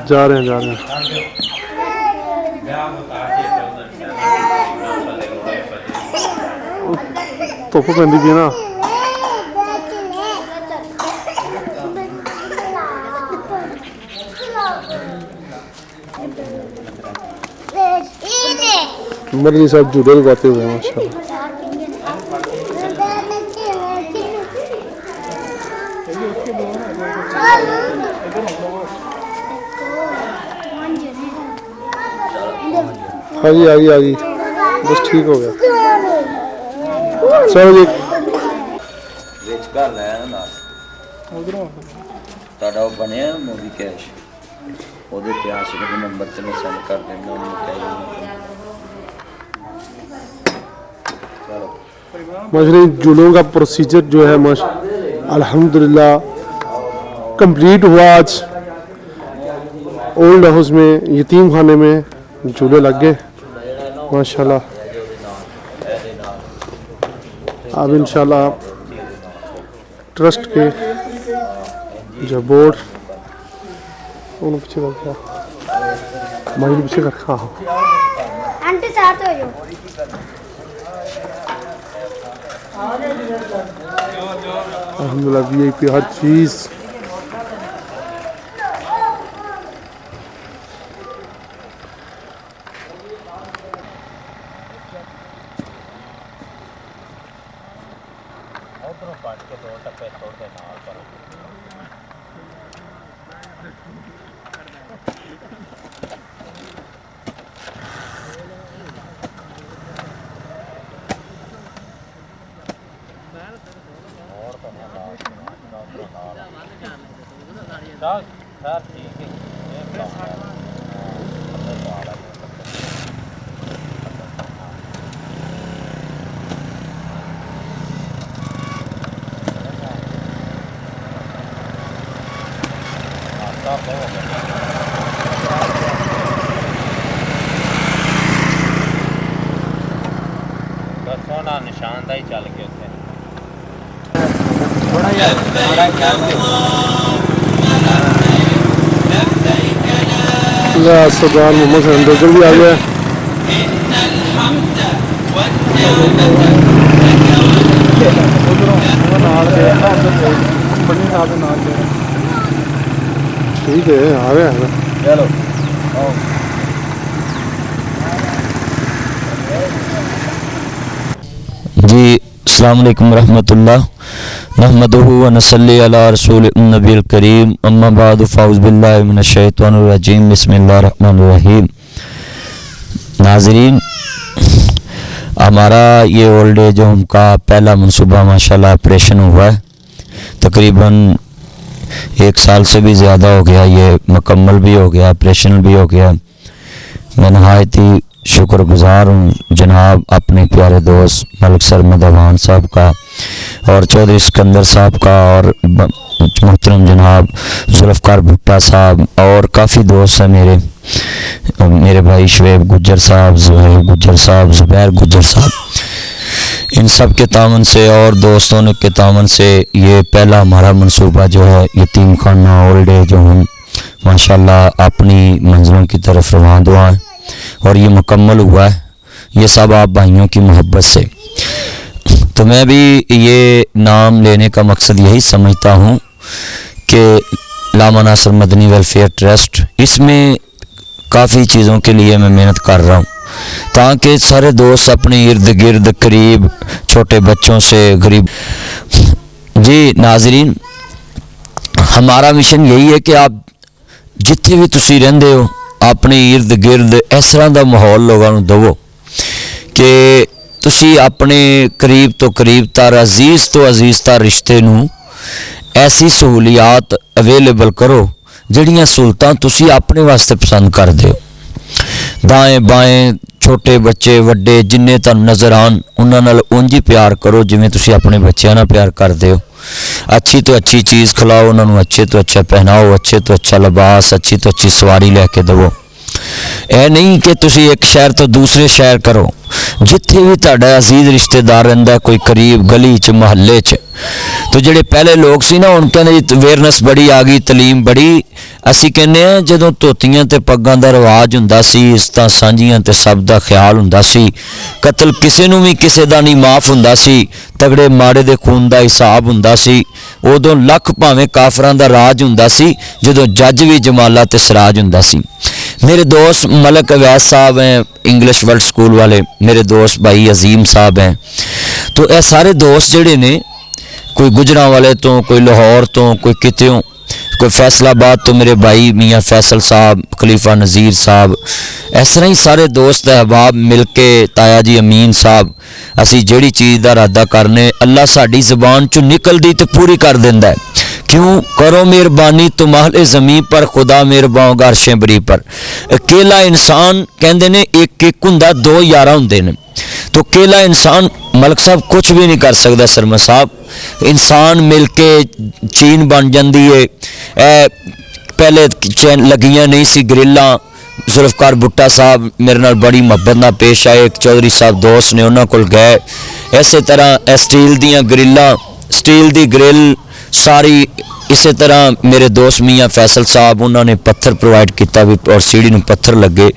जा रहे हैं धुप पैंदी पई ना। मदनी साहब झूले लगाते हुए माशाल्लाह। हाँ जी आ गई बस ठीक हो गया। चलो जी बनया मूवी कैश नंबर से मैं सेंड कर देना। माशाल्लाह झूलों का प्रोसीजर जो है अल्हम्दुलिल्लाह कंप्लीट हुआ। आज ओल्ड हाउस में यतीम खाने में झूले लग गए माशाल्लाह। अब इंशाल्लाह ट्रस्ट के जो बोर्ड उन्होंने पीछे रखा माइल पीछे रखा आंटी साथ हो जाओ। अल्हम्दुलिल्लाह वीआईपी हर चीज़। सोना निशान ही चल के सरदार मोहम्मद सैंडोजर भी आ गया। ठीक है आ रहे हैं। चलो जी अस्सलाम वालेकुम रहमतुल्लाह नहमदुहु व नसल्ली अला रसूलिन नबील करीम अम्मा बाद फ़ाउज़ बिल्लाहि मिनश शैतानिर रजीम बिस्मिल्लाहिर रहमानिर रहीम। नाज़रीन हमारा ये ओल्ड एज होम का पहला मंसूबा माशाल्लाह ऑपरेशन हुआ है। तकरीबन 1 साल से भी ज़्यादा हो गया। ये मुकम्मल भी हो गया, ऑपरेशन भी हो गया। मैं नहायत ही शुक्रगुजार हूँ जनाब अपने प्यारे दोस्त मलिक सरमद अवान साहब का और चौधरी सिकंदर साहब का और मोहतरम जनाब जुल्फ़कार भुट्टा साहब और काफ़ी दोस्त हैं मेरे भाई शवेब गुज्जर साहब, ज़ुहैब गुज्जर साहब, ज़ुबैर गुज्जर साहब। इन सब के तावन से और दोस्तों के तावन से ये पहला हमारा मंसूबा जो है यतीम खाना ओल्ड एज होम माशाल्लाह अपनी मंजिलों की तरफ रवाना है और ये मुकम्मल हुआ है। ये सब आप भाइयों की मोहब्बत से। तो मैं भी ये नाम लेने का मकसद यही समझता हूँ कि लामा नासिर मदनी वेलफेयर ट्रस्ट, इसमें काफ़ी चीज़ों के लिए मैं मेहनत कर रहा हूँ ताकि सारे दोस्त अपने इर्द गिर्द करीब छोटे बच्चों से गरीब। जी नाजरीन हमारा मिशन यही है कि आप जिथे भी तुसी रहंदे हो अपने इर्द गिर्द इस तरह का माहौल लोगों को दवो कि तुसी अपने करीब तो करीबतर अजीज़ तो अजीज़तर रिश्ते नूं ऐसी सहूलियात अवेलेबल करो जिहड़ियां सहूलतां तुसी अपने वास्ते पसंद करदे हो। दाएं बाएं छोटे बच्चे वड्डे जिन्ने तुहानूं नज़र आन उन्हां नाल उंज ही प्यार करो जिवें तुसी अपने बच्चों नाल प्यार करदे हो। अच्छी तो अच्छी चीज़ खिलाओ उन्होंने, अच्छे तो अच्छा पहनाओ, अच्छे तो अच्छा लिबास, अच्छी तो अच्छी सवारी लैके दवो। यह नहीं कि तुसी एक शहर तो दूसरे शहर करो, जिथे भी तुहाडा अजीज रिश्तेदार रहिंदा, कोई करीब गली च महल्ले च, तो ਜਿਹੜੇ ਪਹਿਲੇ ਲੋਕ ਸੀ ਨਾ ਹੁਣ ਕਹਿੰਦੇ ਜੀ ਅਵੇਅਰਨੈਸ ਬੜੀ ਆ ਗਈ, ਤਲੀਮ ਬੜੀ। ਅਸੀਂ ਕਹਿੰਦੇ ਆ ਜਦੋਂ ਧੋਤੀਆਂ ਤੇ ਪੱਗਾਂ ਦਾ ਰਿਵਾਜ ਹੁੰਦਾ ਸੀ, ਇਸਤਾਂ ਸਾਂਝੀਆਂ ਤੇ ਸਭ ਦਾ ਖਿਆਲ ਹੁੰਦਾ ਸੀ, ਕਤਲ ਕਿਸੇ ਨੂੰ ਵੀ ਕਿਸੇ ਦਾ ਨਹੀਂ ਮਾਫ ਹੁੰਦਾ ਸੀ, ਤਗੜੇ ਮਾੜੇ ਦੇ ਖੂਨ ਦਾ ਹਿਸਾਬ ਹੁੰਦਾ ਸੀ। ਉਦੋਂ ਲੱਖ ਭਾਵੇਂ ਕਾਫਰਾਂ ਦਾ ਰਾਜ ਹੁੰਦਾ ਸੀ, ਜਦੋਂ ਜੱਜ ਵੀ ਜਮਾਲਾ ਤੇ ਸਰਾਜ ਹੁੰਦਾ ਸੀ। मेरे दोस्त मलक अवैस साहब हैं, इंग्लिश वर्ल्ड स्कूल वाले, मेरे दोस्त भाई अजीम साहब हैं। तो ये सारे दोस्त जड़े ने, कोई गुजरांवाले तो, कोई लाहौर तो, कोई कित्यों, कोई फैसलाबाद तो मेरे भाई मियाँ फैसल साहब, खलीफा नज़ीर साहब, इस तरह ही सारे दोस्त अहबाब मिल के, ताया जी अमीन साहब, असी जिहड़ी चीज़ का इरादा करने अल्लाह साड़ी ज़बान चों निकलदी तो पूरी कर दिंदा है। क्यों? करो मेहरबानी तुम्हारे ज़मीन पर, खुदा मेहरबान गारशे बरी पर। अकेला इंसान कहते ने एक एक हुंदा, दो यारा हुंदे ने। तो अकेला इंसान मलक साहब कुछ भी नहीं कर सकता। सरमा साहब, इंसान मिल के चीन बन जाती है। पहले चैन लगियां नहीं सी ग्रिल्लां। जुल्फकार भुट्टा साहब मेरे नाल बड़ी मुहब्बत नाल पेश आए, एक चौधरी साहब दोस्त ने, उन्होंने कोल गए। इस तरह स्टील दियां ग्रिल्लां, स्टील दी ग्रिल सारी, इस तरह मेरे दोस्त मियाँ फैसल साहब, उन्होंने पत्थर प्रोवाइड किया भी और सीढ़ी में पत्थर लगे।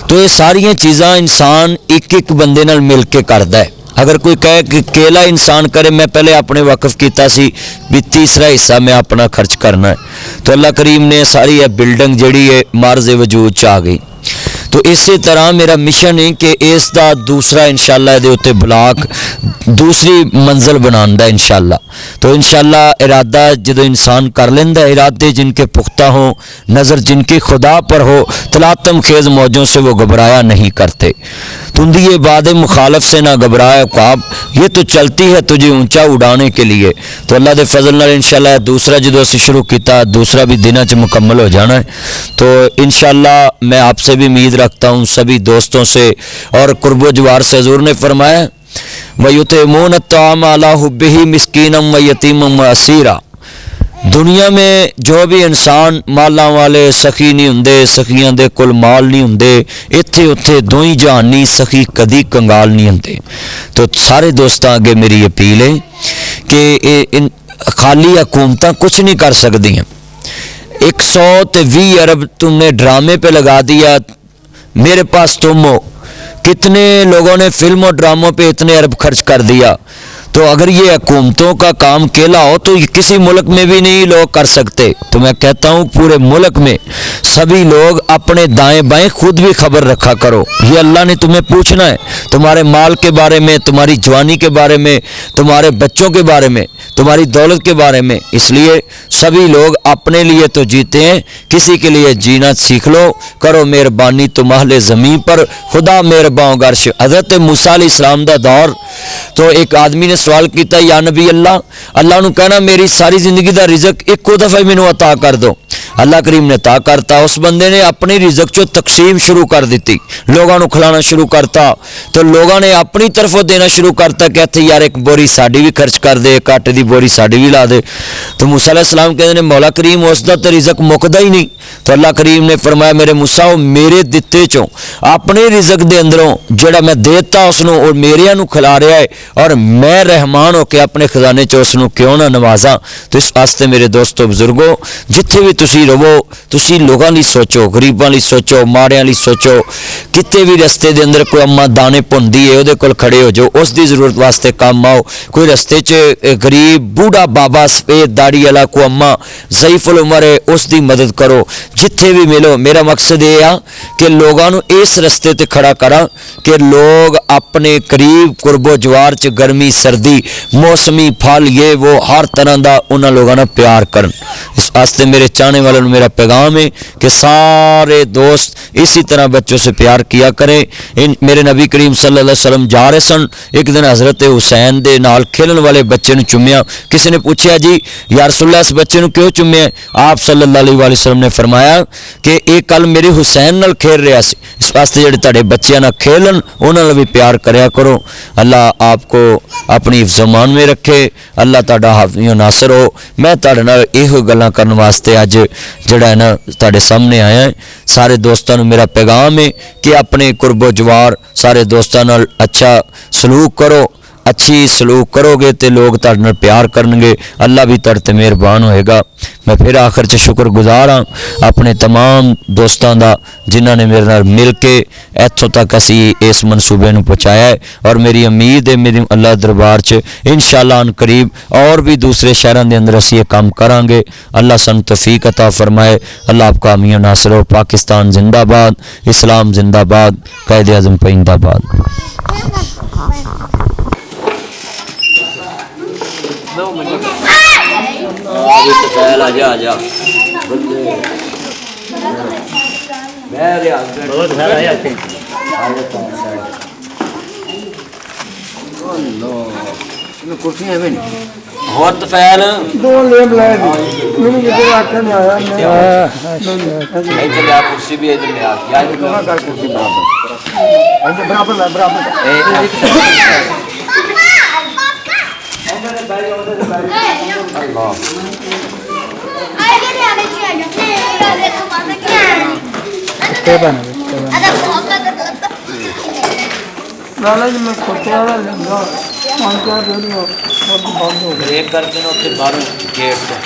तो ये सारिया चीज़ां इंसान एक एक बंदे नाल मिल के करता है। अगर कोई कहे कि अकेला इंसान करे, मैं पहले अपने वाकफ किया सी भी तीसरा हिस्सा मैं अपना खर्च करना है, तो अल्लाह करीम ने सारी यह बिल्डिंग जड़ी है मार्ज़ वजूद च आ गई। तो इस तरह मेरा मिशन है कि इसका दूसरा इंशाअल्लाह इहदे उत्ते ब्लॉक दूसरी मंजिल बनाने दा इंशाअल्लाह। तो इंशाअल्लाह इरादा जो इंसान कर लेंदा, इरादे जिनके पुख्ता हो, नज़र जिनकी खुदा पर हो, तलातम खेज मौजों से वो घबराया नहीं करते। तुंदी ये बादे मुखालफ से ना घबराया ख्वाब, ये तो चलती है तुझे ऊंचा उड़ाने के लिए। तो अल्लाह के फजल नाल इंशाअल्लाह दूसरा जो असी शुरू किया, दूसरा भी दिनों च मुकम्मल हो जाना है। तो इंशाअल्लाह मैं आपसे भी उम्मीद रखता हूँ, सभी दोस्तों से और कुर्बो जवार से। हजूर ने फरमाया वयुतिमून अत्ताम अला हुब्बिही मिस्कीनम व यतीमम व असीरा। दुनिया में जो भी इंसान मालां वाले सखी नहीं हुंदे, सखियां दे कोल माल नहीं हुंदे, इत्थे उत्थे दोई जहानी सखी कदी कंगाल नहीं हुंदे। तो सारे दोस्तां अगे मेरी अपील है कि खाली हुकूमतां कुछ नहीं कर सकदियां। 120 अरब तुमने ड्रामे पे लगा दिया, मेरे पास तुम हो। कितने लोगों ने फिल्म और ड्रामों पे इतने अरब खर्च कर दिया। तो अगर ये हुकूमतों का काम केला हो तो किसी मुल्क में भी नहीं लोग कर सकते। तो मैं कहता हूँ पूरे मुल्क में सभी लोग अपने दाएं बाएं खुद भी खबर रखा करो। ये अल्लाह ने तुम्हें पूछना है, तुम्हारे माल के बारे में, तुम्हारी जवानी के बारे में, तुम्हारे बच्चों के बारे में, तुम्हारी दौलत के बारे में। इसलिए सभी लोग अपने लिए तो जीते हैं, किसी के लिए जीना सीख लो। करो मेहरबानी तुम्हारे ज़मीन पर, खुदा मेहरबान गर्श। हज़रत मूसा अलैहिस्सलाम दा दौर, तो एक आदमी ने सवाल किया, या नबी अल्लाह, अल्लाह नू कहना मेरी सारी जिंदगी का रिजक एको दफा मैनू अता कर दो। अल्लाह करीम ने अता करता। उस बंदे ने अपनी रिजक चो तकसीम शुरू कर दी, लोगों को खिलाना शुरू करता। तो लोगों ने अपनी तरफों देना शुरू करता कि इत्थे यार एक बोरी साड़ी भी खर्च कर दे, एक आटे की बोरी साड़ी भी ला दे। तो मूसा अलैहिस्सलाम कहते हैं मौला करीम उसका तो रिजक मुकदा ही नहीं। तो अल्लाह करीम ने फरमाया मेरे मूसा मेरे दिते चों अपने रिजक दे अंदरों जोड़ा मैं देता उसनों और मेरिया नू खिला रहा है, और मैं रहमान होकर अपने खजाने चो उसनू क्यों ना नवाजा। तो इस वास्ते मेरे दोस्तों बुजुर्गों, जिथे भी तुसी रवो, तुसी लोगों लिए सोचो, गरीबां लिए सोचो, माड़ियां लिए सोचो। किते भी रस्ते दे अंदर कोई अम्मा दाने भुनदी है, उहदे कोल खड़े हो जाओ, उसकी जरूरत वास्ते काम आओ। कोई रस्ते च गरीब बूढ़ा बाबा सफेद दाड़ी वाला कोई अम्मा ज़ईफुल उमर है, उसकी मदद करो। जिथे भी मिलो, मेरा मकसद ये आ कि लोगों को इस रस्ते ते खड़ा करा कि लोग अपने करीब कुर्बो जवार च गर्मी सर्दी मौसमी फल ये वो हर तरह का उन्होंने लोगों ने प्यार करन। इस वास्ते मेरे चाहने वालों को मेरा पैगाम है कि सारे दोस्त इसी तरह बच्चों से प्यार किया करें। इन मेरे नबी करीम सल्लल्लाहु अलैहि वसल्लम जा रहे सन, एक दिन हज़रत हुसैन दे नाल खेलन वाले बच्चे ने चुम्या। किसी ने पूछा जी या रसूलल्लाह इस बच्चे ने क्यों चुम्या? आप सल्लल्लाहु अलैहि वसल्लम ने फरमाया कि एक कल मेरे हुसैन नाल खेल रहा सी, इस वास्ते ਜਿਹੜੇ ਤੁਹਾਡੇ ਬੱਚਿਆਂ ਨਾਲ ਖੇਲਣ ਉਹਨਾਂ ਨਾਲ ਵੀ ਪਿਆਰ ਕਰਿਆ ਕਰੋ। अल्लाह आपको अपनी हिफ्ज़-ओ-मान में रखे, अल्लाह ਤੁਹਾਡਾ ਹਾਫਿਜ਼ ਨਾਸਰ ਹੋ। मैं ਤੁਹਾਡੇ ਨਾਲ ਇਹੋ ਗੱਲਾਂ ਕਰਨ ਵਾਸਤੇ ਅੱਜ ਜਿਹੜਾ ਹੈ ਨਾ ਤੁਹਾਡੇ ਸਾਹਮਣੇ ਆਇਆ ਹੈ। ਸਾਰੇ ਦੋਸਤਾਂ ਨੂੰ ਮੇਰਾ ਪੈगाम है कि अपने कुर्बो जवार सारे दोस्तों नाल अच्छा सलूक करो। अच्छी सलूक करोगे तो लोग तुहाडे नाल प्यार करनगे, अल्लाह भी तुहाडे ते मेहरबान होएगा। मैं फिर आखिर च शुक्रगुजार हाँ अपने तमाम दोस्तों का जिन्हों ने मेरे नाल मिल के इत्थों तक असी इस मनसूबे नूं पहुँचाया है। और मेरी उम्मीद है मेरी अल्लाह दरबार च इंशाअल्लाह अन करीब और भी दूसरे शहरों के अंदर असी ये काम करांगे। अल्लाह सानूं तौफीक अता फरमाए। अल्लाह आपका अमीन नासर हो। पाकिस्तान जिंदाबाद, इस्लाम जिंदाबाद, कायदे आज़म पाइंदाबाद। ਹੋਰ ਤਫੈਲ दो लेब लाए थे मैंने किसी आखिर में आया मैं ਇੱਥੇ ਲਿਆ ਕੁਰਸੀ ਵੀ ਇੱਧਰ ਲਿਆ ਯਾਰ दोनों का कुर्सी बराबर बराबर है बराबर लाला जी मैं खोटे वाला लंगा पाँच चार दिन बंद हो गया ਬ੍ਰੇਕ ਕਰਕੇ ਨਾ ਉੱਥੇ ਬਾਹਰੋਂ ਗੇਟ ਤੋਂ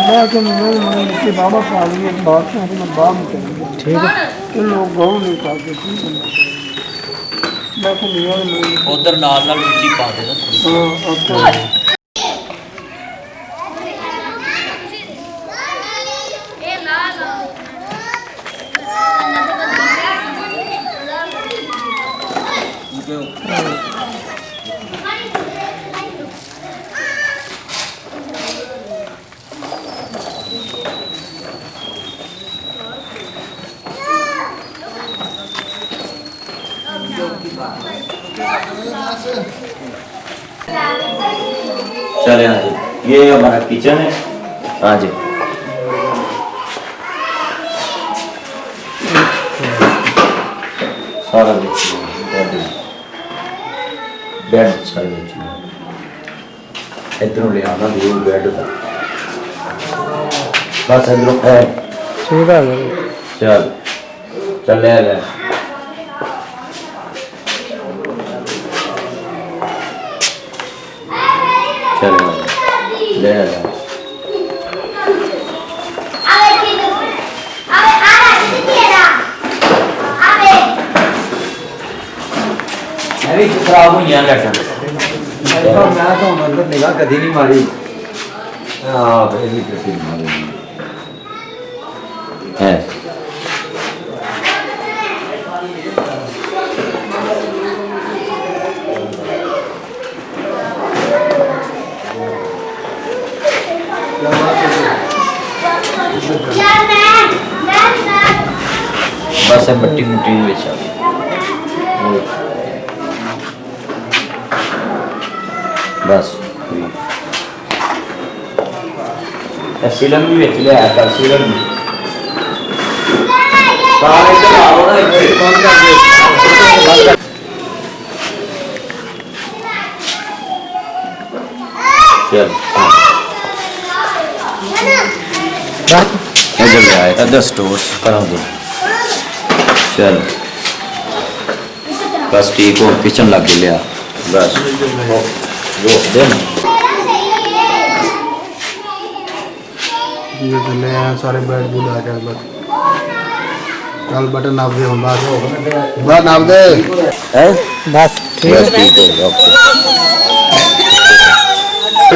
मैं तो मैं इसके बाबा पा लिए बात से मैं बाहर निकल ठीक है ये लोग गाँव नहीं पाते मैं तो नहीं आया ਉਧਰ ਨਾਲ ਨਾਲ ਮਿੱਟੀ ਪਾ ਦੇਣਾ ਥੋੜੀ हाँ अब तो चले हाँ जी, ये हमारा किचन है। हाँ जी सारा बेड सारे इधरों ले आना व्यू बेड का बस इधरों है ठीक है चल चल ले आ चले ले आ अभी खराब हुई हैं लटन ਮੈਂ ਤਾਂ ਅੰਦਰ ਨਿਗਾਹ ਕਦੀ ਨਹੀਂ ਮਾਰੀ ਹਾਂ ਫਿਰ ਵੀ ਕਦੀ ਮਾਰੀ है बस है मट्टी मुट्टी बेचा बस सीलन भी बेच लिया था सीलन भी सारे चलाओ ना एक कौन कर दे चल इधर ले आए इधर स्टोर करा दो चल बस ठीक हो किचन लग लिया बस वो दे ये चले हैं सारे बेड बुल आ गए बस कल बटन नाप दे हम बात हो बस नाप दे है बस बस ठीक हो ओके